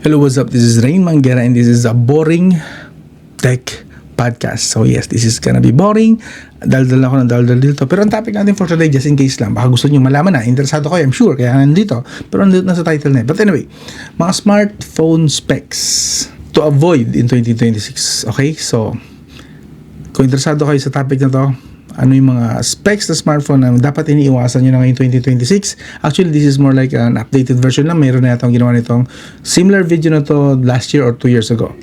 Hello, what's up? This is Rain Manguera and this is a boring tech podcast. So yes, this is gonna be boring. Daldal ako ng daldal dito. Pero ang topic natin for today, just in case lang, baka gusto nyo malaman na, interesado kayo, I'm sure, kaya nandito. Pero nandito na sa title na. But anyway, mga smartphone specs to avoid in 2026. Okay, so kung interesado kayo sa topic na to, ano yung mga specs na smartphone na dapat iniiwasan nyo na ngayong 2026. Actually, this is more like an updated version lang. Mayroon na itong ginawa nitong similar video na to last year or 2 years ago.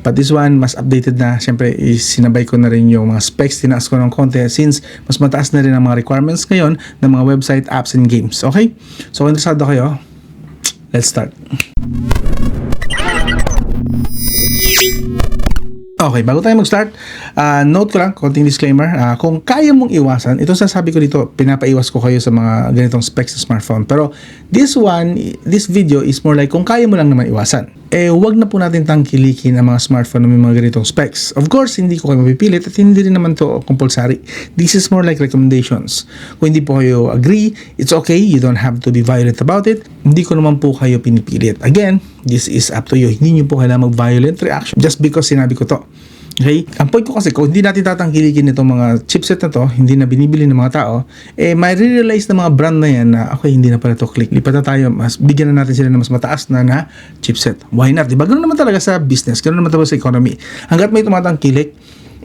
But this one, mas updated na. Siyempre, sinabay ko na rin yung mga specs. Tinaas ko ng konti since mas mataas na rin ang mga requirements ngayon ng mga website, apps, and games. Okay? So, kung interesado kayo, let's start. Okay, bago tayo mag-start, note ko lang, konting disclaimer, kung kaya mong iwasan, ito sasabi ko dito, pinapaiwas ko kayo sa mga ganitong specs sa smartphone. Pero this video is more like kung kaya mo lang naman iwasan. Wag na po natin tangkilikin ang mga smartphone na may mga ganitong specs. Of course, hindi ko kayo mapipilit at hindi rin naman to compulsory. This is more like recommendations. Kung hindi po kayo agree, it's okay. You don't have to be violent about it. Hindi ko naman po kayo pinipilit. Again, this is up to you. Hindi nyo po kailangan mag-violent reaction just because sinabi ko to. Okay? Ang point ko kasi, kung hindi natin tatangkilikin itong mga chipset na to, hindi na binibili ng mga tao, may realize na mga brand na yan na, okay, hindi na pala to click. Lipat na tayo, mas bigyan na natin sila ng mas mataas na chipset. Why not? Diba? Ganoon naman talaga sa business, ganoon naman talaga sa economy. Hanggat may tumatangkilik,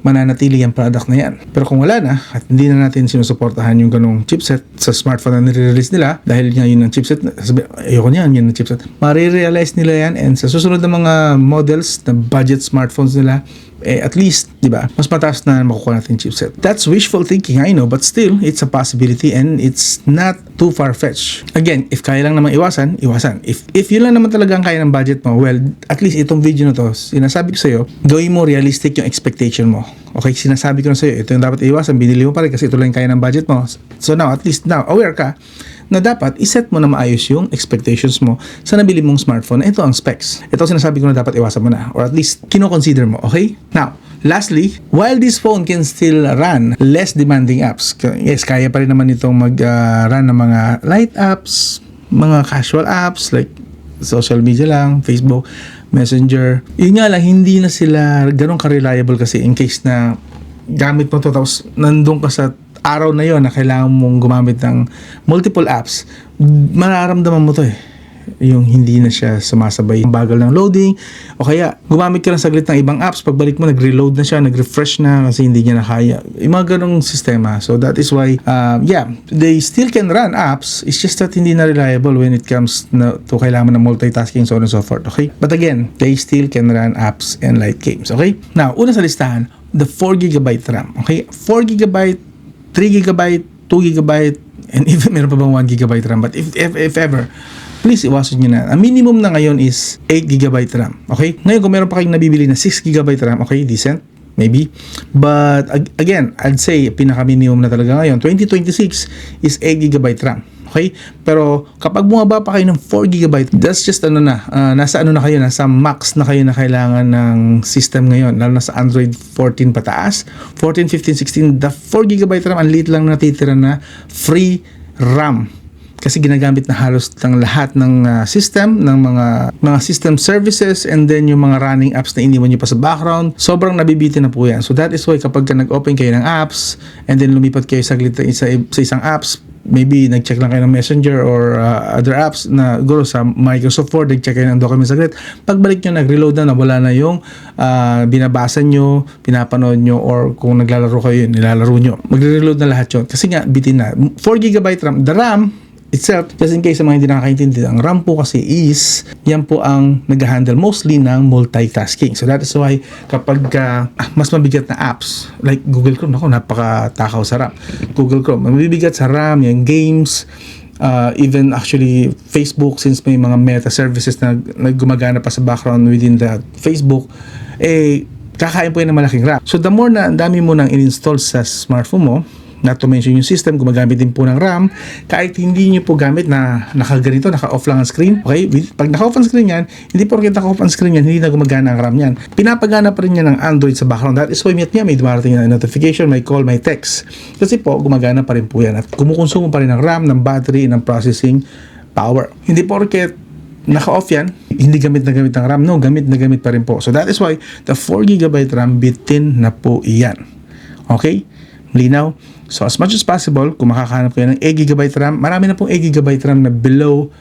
mananatili ang product na yan. Pero kung wala na, at hindi na natin sinusuportahan yung ganong chipset sa smartphone na nire-release nila, dahil nga yun ang chipset, ayoko niyan, yun ang chipset, marirealize nila yan, and sa susunod na mga models na budget smartphones nila, at least, di ba, mas mataas na makukuha natin chipset. That's wishful thinking, I know, but still, it's a possibility and it's not too far-fetched. Again, if kaya lang naman iwasan. If yun lang naman talaga ang kaya ng budget mo, well, at least itong video na to, sinasabi ko sa'yo, gawin mo realistic yung expectation mo. Okay, sinasabi ko na sa'yo, ito yung dapat iwasan, binili mo pa rin kasi ito lang kaya ng budget mo. So now, at least now, aware ka na dapat iset mo na maayos yung expectations mo sa nabili mong smartphone. Ito ang specs. Ito sinasabi ko na dapat iwasan mo na, or at least kino-consider mo, okay? Now, lastly, while this phone can still run less demanding apps, yes, kaya pa rin naman itong mag-run ng mga light apps, mga casual apps like social media lang, Facebook, Messenger. Yun nga lang, hindi na sila ganun ka-reliable kasi in case na gamit mo to tapos nandun ka sa araw na yon na kailangan mong gumamit ng multiple apps, mararamdaman mo to yung hindi na siya sumasabay, ang bagal ng loading, o kaya gumamit ka lang saglit ng ibang apps, pagbalik mo nag-reload na siya, nag-refresh na kasi hindi niya na kaya, yung mga ganong sistema. So that is why they still can run apps, it's just that hindi na reliable when it comes to kailangan ng multitasking, so on and so forth. Okay, but again, they still can run apps and light games. Okay, now una sa listahan, the 4GB RAM. Okay, 4GB, 3GB, 2GB, and even meron pa bang 1GB RAM. But if ever, please iwasan nyo na. Ang minimum na ngayon is 8GB RAM. Okay? Ngayon, kung meron pa kayong nabibili na 6GB RAM, okay, decent, maybe. But again, I'd say pinaka-minimum na talaga ngayon, 2026 is 8GB RAM. Okay? Pero kapag bumaba pa kayo ng 4GB, that's just nasa nasa max na kayo na kailangan ng system ngayon, lalo na sa Android 14 pataas, 14, 15, 16, the 4GB RAM, ang liit lang natitira na free RAM. Kasi ginagamit na halos ng lahat ng system, ng mga system services, and then yung mga running apps na iniwan nyo pa sa background, sobrang nabibitin na po yan. So that is why kapag nag-open kayo ng apps, and then lumipat kayo saglit sa isang apps, maybe nag-check lang kayo ng Messenger or other apps na guro sa Microsoft Word, nag-check kayo ng document saglit, pagbalik nyo, nag-reload na, wala na yung binabasa nyo, pinapanood nyo, or kung naglalaro kayo, nilalaro nyo, magre-reload na lahat yun. Kasi nga, bitin na. 4GB RAM, the RAM itself, just in case sa mga hindi nakakaintindi, ang RAM po kasi is, yan po ang nag-handle mostly ng multitasking. So that is why kapag mas mabigat na apps, like Google Chrome, napakatakaw sa RAM. Google Chrome, mabibigat sa RAM, yung games, even actually Facebook, since may mga meta services na gumagana pa sa background within the Facebook, kakain po yan ng malaking RAM. So the more na ang dami mo nang in-install sa smartphone mo, not to mention yung system, gumagamit din po ng RAM, kahit hindi nyo po gamit na nakaganito, naka-off lang ang screen, okay? Pag naka-off ang screen yan, hindi porket naka-off ang screen yan, hindi na gumagana ang RAM yan. Pinapagana pa rin yan ng Android sa background. That is why may dumarating na notification, may call, may text. Kasi po, gumagana pa rin po yan at kumukonsumo pa rin ng RAM, ng battery, ng processing power. Hindi porket naka-off yan, hindi gamit na gamit ang RAM. No, gamit na gamit pa rin po. So that is why the 4GB RAM bitin na po iyan. Okay? Malinaw? So as much as possible, kung makakahanap kayo ng 8GB RAM, marami na pong 8GB RAM na below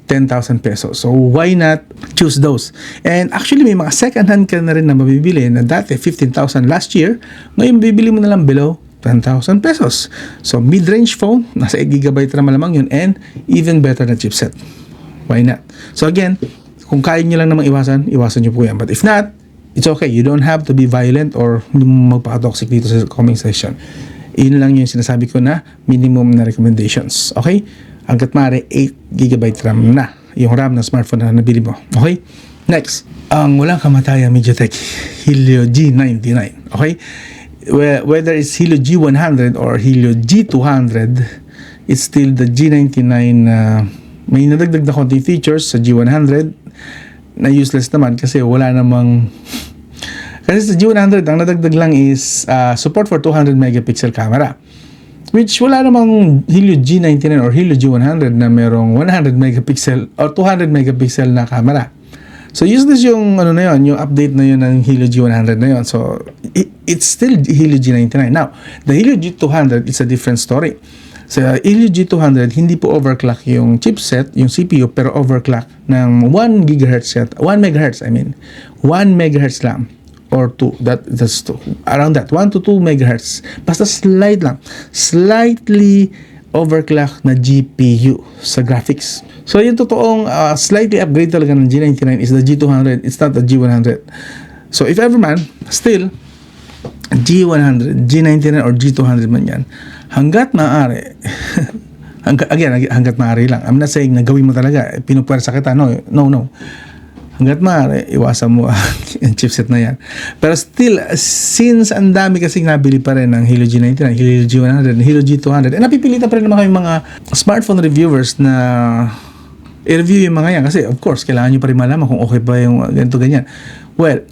10,000 pesos. So why not choose those? And actually may mga second hand ka na rin na mabibili na dati 15,000 last year, ngayon bibili mo na lang below 10,000 pesos. So mid-range phone, nasa 8GB RAM malamang yun, and even better na chipset. Why not? So again, kung kaya nyo lang namang iwasan nyo po yan. But if not, it's okay. You don't have to be violent or magpaka-toxic dito sa comment section. Yun lang yung sinasabi ko na minimum na recommendations. Okay? Hanggat maaari, 8GB RAM na yung RAM na smartphone na nabili mo. Okay? Next, ang walang kamatayang MediaTek Helio G99. Okay? Whether it's Helio G100 or Helio G200, it's still the G99. May nadagdag na konting features sa G100 na useless naman kasi wala namang kasi sa G100 ang nadagdag lang is support for 200 megapixel camera, which wala namang Helio G99 or Helio G100 na merong 100 megapixel or 200 megapixel na camera. So useless yung ano na yun, yung update na yun ng Helio G100 na yun. So it's still Helio G99. Now the Helio G200 is a different story. Sa Helio G200, hindi po overclock yung chipset, yung CPU, pero overclock ng 1 GHz yet. 1 MHz, I mean. 1 MHz lang. Or 2. That's 2. Around that. 1 to 2 MHz. Basta slight lang. Slightly overclock na GPU sa graphics. So, yung totoong slightly upgrade talaga ng G99 is the G200. It's not the G100. So, if ever man, still, G100, G99 or G200 man yan, hanggat maaari hanggat maaari lang. I'm not saying na gawin mo talaga, pinupwersa kita, no. Hanggat maaari, iwasan mo ang chipset na yan. Pero still, since ang dami kasing nabili pa rin ng Helio G99, Helio G100, Helio G200, and napipilitan pa rin naman kayong mga smartphone reviewers na i-review yung mga yan. Kasi of course, kailangan nyo pa rin malaman kung okay ba yung ganito ganyan. Well,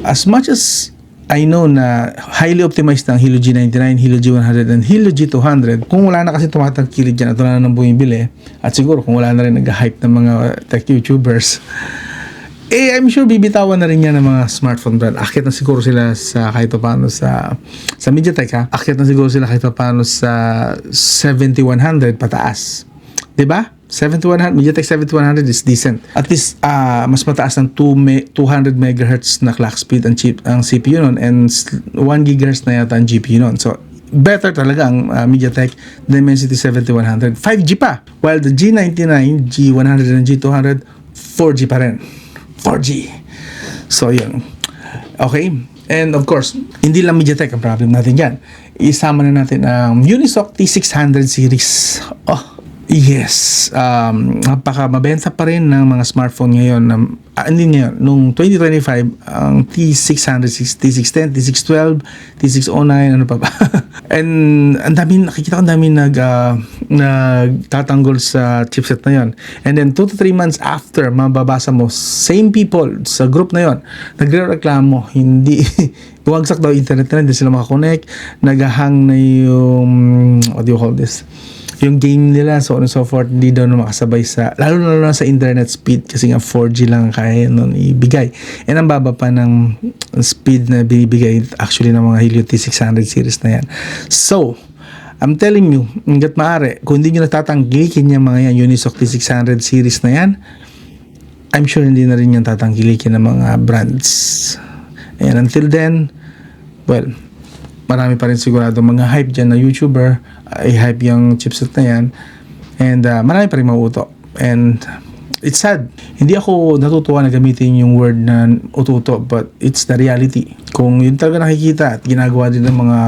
as much as I know na highly optimized ang Helio G99, Helio G100, and Helio G200, kung wala na kasi tumatagkilig dyan at wala na nang bumibili, at siguro kung wala na rin nag-hype ng mga tech YouTubers, I'm sure bibitawan na rin yan ng mga smartphone brand. Akyat na siguro sila sa kahit paano sa MediaTek, ha? Akyat na siguro sila kahit paano sa 7100 pataas. 'Di ba? 7100, MediaTek 7100 is decent. At least mas mataas ng 200 MHz na clock speed ang CPU nun, and 1 GHz na yata ang GPU nun. So better talaga ang MediaTek Dimensity 7100. 5G pa. While the G99, G100 and G200 4G pa rin. 4G. So yun. Okay? And of course, hindi lang MediaTek ang problem natin dyan. Isama na natin ang Unisoc T600 series. Yes, napaka mabenta pa rin ng mga smartphone ngayon hindi ngayon, nung 2025 ang T600, T610, T612, T609, ano pa ba. And ang dami, nakikita ko ang dami nagtatanggol sa chipset na yon. And then 2 to 3 months after, mababasa mo, same people sa group na yon, nagre-reklamo, hindi bumagsak daw internet na, hindi sila makakonect, naghahang na yung, what do you call this? Yung game nila, so on and so forth, hindi daw na makasabay sa, lalo na sa internet speed, kasi nga 4G lang kaya nun ibigay. And ang baba pa ng speed na binibigay actually ng mga Helio T600 series na yan. So, I'm telling you, hanggat maaari, kung hindi nyo natatangkilikin yung mga yan, Unisoc T600 series na yan, I'm sure hindi na rin yung tatangkilikin ng mga brands. And until then, well, marami pa rin sigurado mga hype dyan na YouTuber, i-hype yung chipset na yan, and marami pa rin mauuto. And it's sad, hindi ako natutuwa na gamitin yung word na ututo, but it's the reality. Kung yun talaga nakikita at ginagawa din ng mga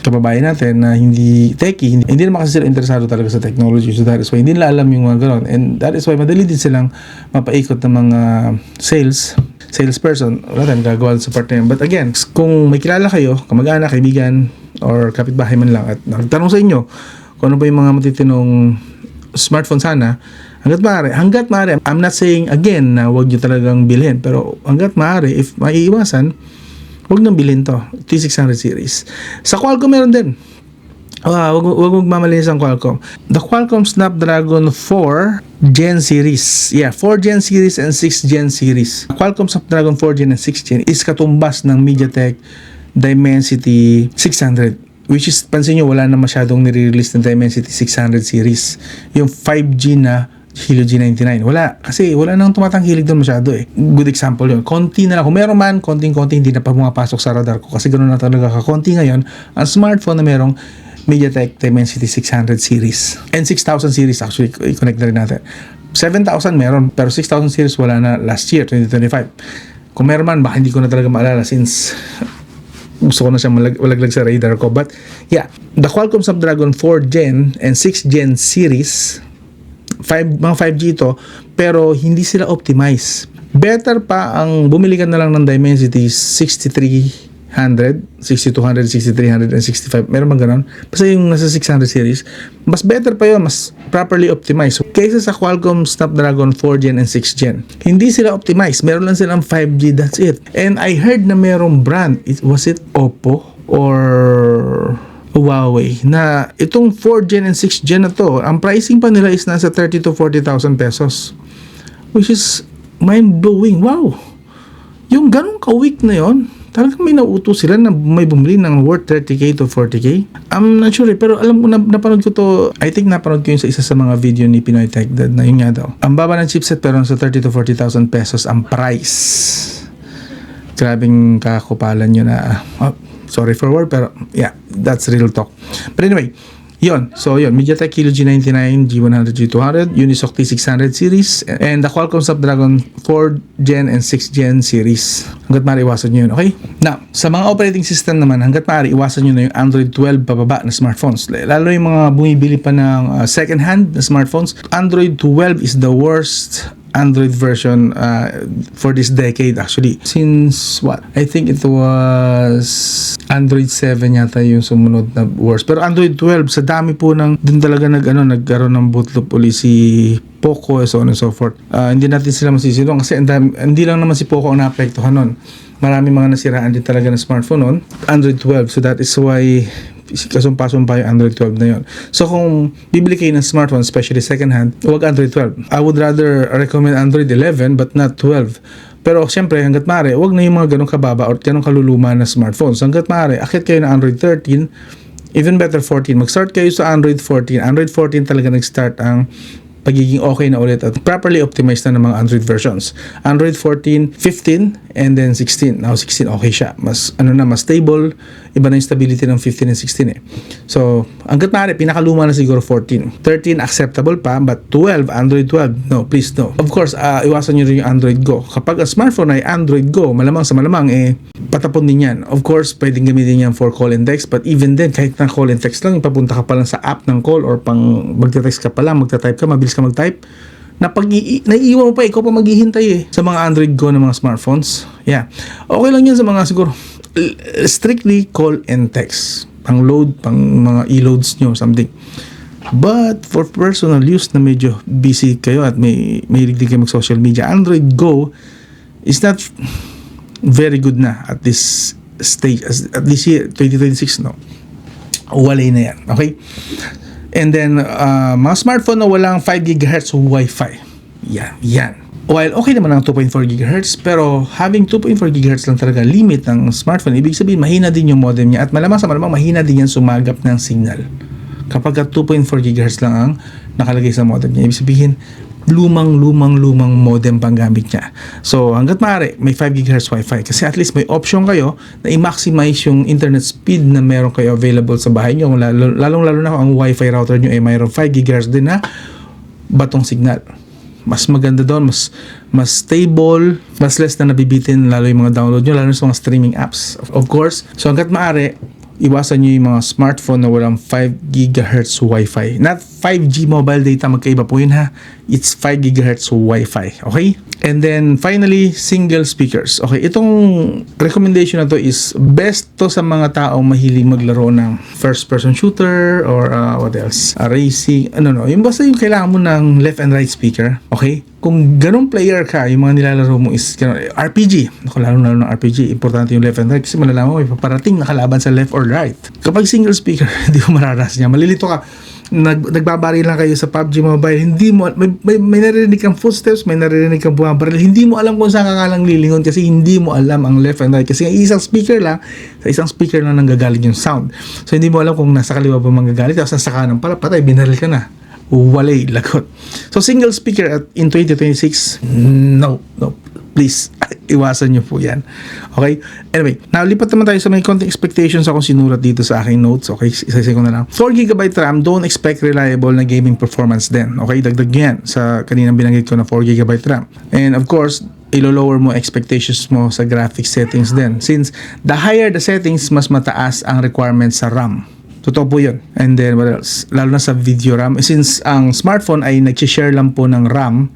kababayan natin na hindi techie, hindi naman kasi sila interesado talaga sa technology, so that is why hindi nila alam yung mga gano'n, and that is why madali din silang mapaikot ng mga salesperson, wala tayong gagawa sa part na yun. But again, kung may kilala kayo, kamag-anak, kaibigan, or kapitbahay man lang, at nagtanong sa inyo kung ano ba yung mga matitinong smartphone sana, hanggat maaari, I'm not saying again na huwag nyo talagang bilhin, pero hanggat maaari, if maiiwasan, huwag nang bilhin to, T600 series. Sa Qualcomm meron din. Wag magmamalinis ang Qualcomm. The Qualcomm Snapdragon 4 Gen series. Yeah, 4 Gen series and 6 Gen series. Qualcomm Snapdragon 4 Gen and 6 Gen is katumbas ng MediaTek Dimensity 600. Which is, pansin nyo, wala na masyadong nire-release ng Dimensity 600 series. Yung 5G na Helio G99. Wala. Kasi wala nang tumatangkilig doon masyado eh. Good example yun. Konti na lang. Kung meron man, konting-konti, hindi na pa pumapasok sa radar ko. Kasi ganoon na talaga kakonti ngayon. Ang smartphone na merong MediaTek Dimensity 600 series. And 6,000 series actually, i-connect na rin natin. 7,000 meron, pero 6,000 series wala na last year, 2025. Kung meron man, baka hindi ko na talaga maalala since gusto ko na siyang malaglag sa radar ko. But yeah, the Qualcomm Snapdragon 4 Gen and 6 Gen series, mga 5G ito, pero hindi sila optimize. Better pa ang bumili ka na lang ng Dimensity 6300, 6200, 6300, and 65. Meron bang ganon? Basta yung nasa 600 series, mas better pa yun, mas properly optimized. Kaysa sa Qualcomm Snapdragon 4 Gen and 6 Gen. Hindi sila optimized. Meron lang silang 5G, that's it. And I heard na merong brand, was it Oppo or Huawei, na itong 4 Gen and 6 Gen na to, ang pricing pa nila is nasa 30 to 40,000 pesos. Which is mind-blowing. Wow! Yung ganong ka-weak na yon, talagang may nauto sila na may bumili ng worth 30k to 40k. I'm not sure pero alam ko, napanood ko to, I think napanood ko yun sa isa sa mga video ni Pinoy Tech Dad na yun nga daw. Ang baba ng chipset pero nasa 30 to 40,000 pesos ang price. Grabing kakupalan yun na, sorry for word, pero yeah, that's real talk. But anyway, yun. So yun, MediaTek Helio G99, G100, G200, Unisoc T600 series, and the Qualcomm Snapdragon 4 Gen and 6 Gen series. Hanggat maaari iwasan nyo yun, okay? Now, sa mga operating system naman, hanggat maaari iwasan nyo na yung Android 12 pababa na smartphones. Lalo yung mga bumibili pa ng second hand na smartphones. Android 12 is the worst Android version for this decade actually. Since what? I think it was Android 7 yata yung sumunod na worst. Pero Android 12 sa dami po ng dun talaga nagkaroon ng bootloop uli si Poco, so on and so forth. Hindi natin sila masisilong kasi hindi lang naman si Poco ang naapektuhan nun. Marami mga nasiraan din talaga ng smartphone nun. Android 12. So that is why kasumpa-sumpa yung Android 12 na yun. So kung bibili kayo ng smartphone, especially second hand, huwag Android 12. I would rather recommend Android 11 but not 12. Pero siyempre, hanggat maaari, huwag na yung mga ganong kababa or ganong kaluluma na smartphones. Hanggat maaari, akit kayo ng Android 13, even better 14. Mag-start kayo sa Android 14. Android 14 talaga nag-start ang pagiging okay na ulit at properly optimized na ng mga Android versions. Android 14, 15, and then 16. Now 16 okay siya. Mas mas stable. Iba na yung stability ng 15 and 16 eh. So, hanggat maaari, pinakaluma na siguro 14. 13 acceptable pa, but 12, Android 12, no, please no. Of course, iwasan nyo rin yung Android Go. Kapag ang smartphone ay Android Go, malamang sa malamang patapon din yan. Of course, pwedeng gamitin yan for call and text, but even then, kahit na call and text lang, papunta ka pa lang sa app ng call or pang magte-text ka pa lang, magta-type ka, mabilis ka mag-type, naiiwan mo pa, ikaw pa maghihintay sa mga Android Go ng mga smartphones. Yeah. Okay lang yan sa mga siguro strictly call and text. Pang load, pang mga e-loads nyo, something. But for personal use na medyo busy kayo at may din kayo mag-social media, Android Go is not very good na at this stage, at this year, 2026, no? Walay na yan, okay? And then, mga smartphone na walang 5 GHz Wi-Fi. Yan. While okay naman ang 2.4 GHz, pero having 2.4 GHz lang talaga limit ng smartphone, ibig sabihin mahina din yung modem niya at malamang sa malamang mahina din yan sumagap ng signal. Kapag 2.4 GHz lang ang nakalagay sa modem niya, ibig sabihin lumang modem pang gamit niya. So, hanggat maaari, may 5 GHz Wi-Fi kasi at least may option kayo na i-maximize yung internet speed na meron kayo available sa bahay niyo. Lalong-lalo na kung ang Wi-Fi router niyo ay mayroong 5 GHz din na batong signal. Mas maganda doon, mas stable, mas less na nabibitin lalo yung mga download nyo, lalo sa mga streaming apps. Of course, so hanggat maaari, iwasan nyo yung mga smartphone na walang 5 GHz Wi-Fi. Not 5G mobile data, magkaiba po yun ha. It's 5 GHz Wi-Fi. Okay? And then finally, single speakers. Okay, itong recommendation na to is best to sa mga taong mahilig maglaro ng first person shooter or what else? Racing. Yung basta yung kailangan mo ng left and right speaker. Okay? Kung ganong player ka, yung mga nilalaro mo is RPG. Lalo ng RPG. Importante yung left and right kasi malalaman mo may paparating na kalaban sa left or right. Kapag single speaker, hindi mo mararas niya. Malilito ka. Nagbabari lang kayo sa PUBG Mobile, hindi mo may naririnig kang footsteps, may naririnig kang bumabaril, hindi mo alam kung saan ka lang lilingon kasi hindi mo alam ang left and right kasi isang speaker lang, sa isang speaker lang nanggagaling yung sound. So hindi mo alam kung nasa kaliwa ba manggagaling, tapos nasa kanan pala, patay, binaril ka na. Walay, lagot. So single speaker in 2026, no, please, iwasan nyo po yan. Okay? Anyway, now lipat naman tayo sa may konting expectations akong sinulat dito sa aking notes. Okay? Isa-isa ko na lang. 4GB RAM, don't expect reliable na gaming performance din. Okay? Dagdag yan sa kaninang binanggit ko na 4GB RAM. And of course, ilo-lower mo expectations mo sa graphics settings din. Since the higher the settings, mas mataas ang requirements sa RAM. Totoo po yun. And then, what else? Lalo na sa video RAM. Since ang smartphone ay nag-share lang po ng RAM,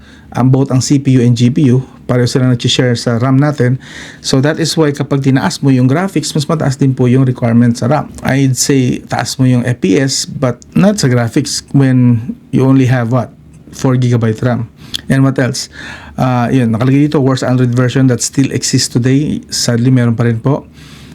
both ang CPU and GPU, pareho sila nag-share sa RAM natin. So, that is why kapag tinaas mo yung graphics, mas mataas din po yung requirements sa RAM. I'd say, taas mo yung FPS, but not sa graphics when you only have what? 4GB RAM. And what else? Yun, nakalagay dito, worst Android version that still exists today. Sadly, meron pa rin po.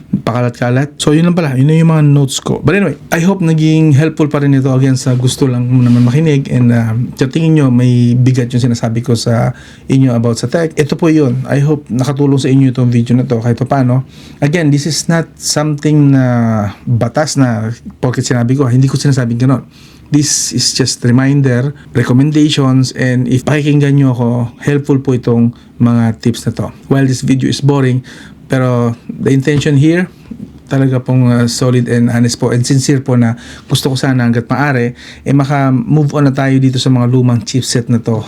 Pakalat-kalat. So, yun lang pala. Yun yung mga notes ko. But anyway, I hope naging helpful pa rin ito again sa gusto lang mo naman makinig and sa tingin nyo may bigat yung sinasabi ko sa inyo about sa tech. Ito po yun. I hope nakatulong sa inyo itong video na to kahit paano. Again, this is not something na batas na porket sinabi ko. Hindi ko sinasabing ganon. This is just reminder, recommendations, and if pakikinggan nyo ako, helpful po itong mga tips na to. While this video is boring, pero the intention here, talaga pong solid and honest po and sincere po na gusto ko sana hanggat maaari, maka-move on na tayo dito sa mga lumang chipset na to.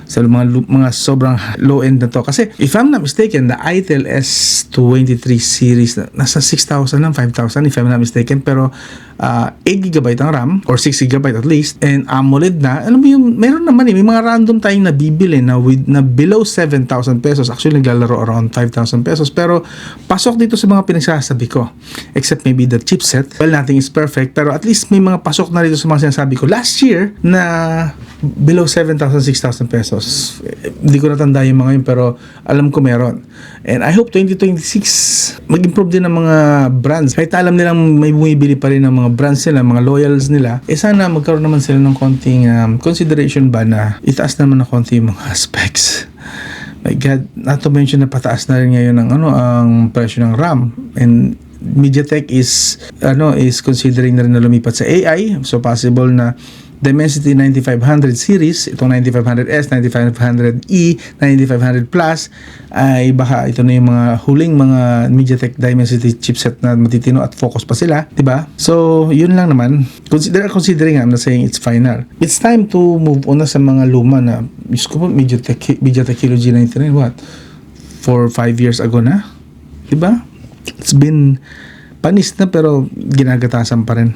Sa mga sobrang low end na to. Kasi if I'm not mistaken, the ITEL S23 series nasa 6,000 lang, 5,000 if I'm not mistaken. Pero 8GB ang RAM or 6GB at least and AMOLED na. Alam mo yung meron naman may mga random tayong nabibili na below 7,000 pesos. Actually naglalaro around 5,000 pesos. Pero pasok dito sa mga pinagsasabi ko. Except maybe the chipset. Well, nothing is perfect. Pero at least may mga pasok na dito sa mga sinasabi ko last year na below 7,000, 6,000 pesos. Hindi ko natanda yung mga yun pero alam ko meron. And I hope 2026 mag-improve din ng mga brands. Kahit alam nilang may bumibili pa rin ng mga brands nila, mga loyals nila, sana magkaroon naman sila ng konting consideration ba na itaas naman ng konti yung mga specs. My God, not to mention na pataas na rin ngayon ang presyo ng RAM. And MediaTek is considering na rin na lumipat sa AI. So possible na Dimensity 9500 series, itong 9500S, 9500E, 9500 Plus ay baka ito na yung mga huling mga MediaTek Dimensity chipset na matitino at focus pa sila, di ba? So, yun lang naman. Considering, I'm not saying it's final. It's time to move on na sa mga luma na, Diyos ko po, MediaTek Helio G99, what? 4 or 5 years ago na? Di ba? It's been panis na pero ginagatasan pa rin.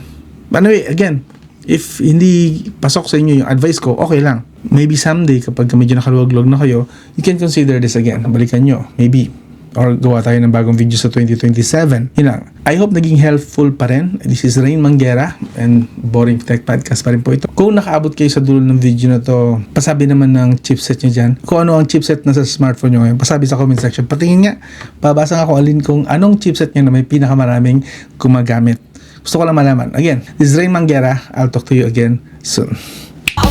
But anyway, again, if hindi pasok sa inyo yung advice ko, okay lang. Maybe someday, kapag medyo nakaluwag-luwag na kayo, you can consider this again. Balikan nyo. Maybe. Or gawa tayo ng bagong video sa 2027. Yun lang. I hope naging helpful pa rin. This is Rain Manguera and Boring Tech Podcast pa rin po ito. Kung nakaabot kayo sa dulo ng video na to, pasabi naman ng chipset nyo dyan. Kung ano ang chipset na sa smartphone nyo ngayon, pasabi sa comment section. Patingin nga, babasa nga kung anong chipset nyo na may pinakamaraming gumagamit. Gusto ko lang malaman. Again, this is Rain Manguera. I'll talk to you again soon.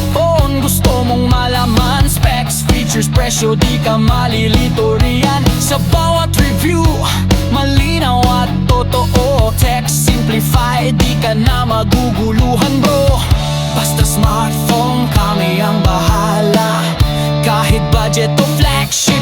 iPhone, gusto mong malaman specs, features, presyo, di ka malilito riyan. Sa bawat review, malinaw at totoo. Tech simplified, di ka na maguguluhan bro. Basta smartphone, kami ang bahala. Kahit budget o flagship,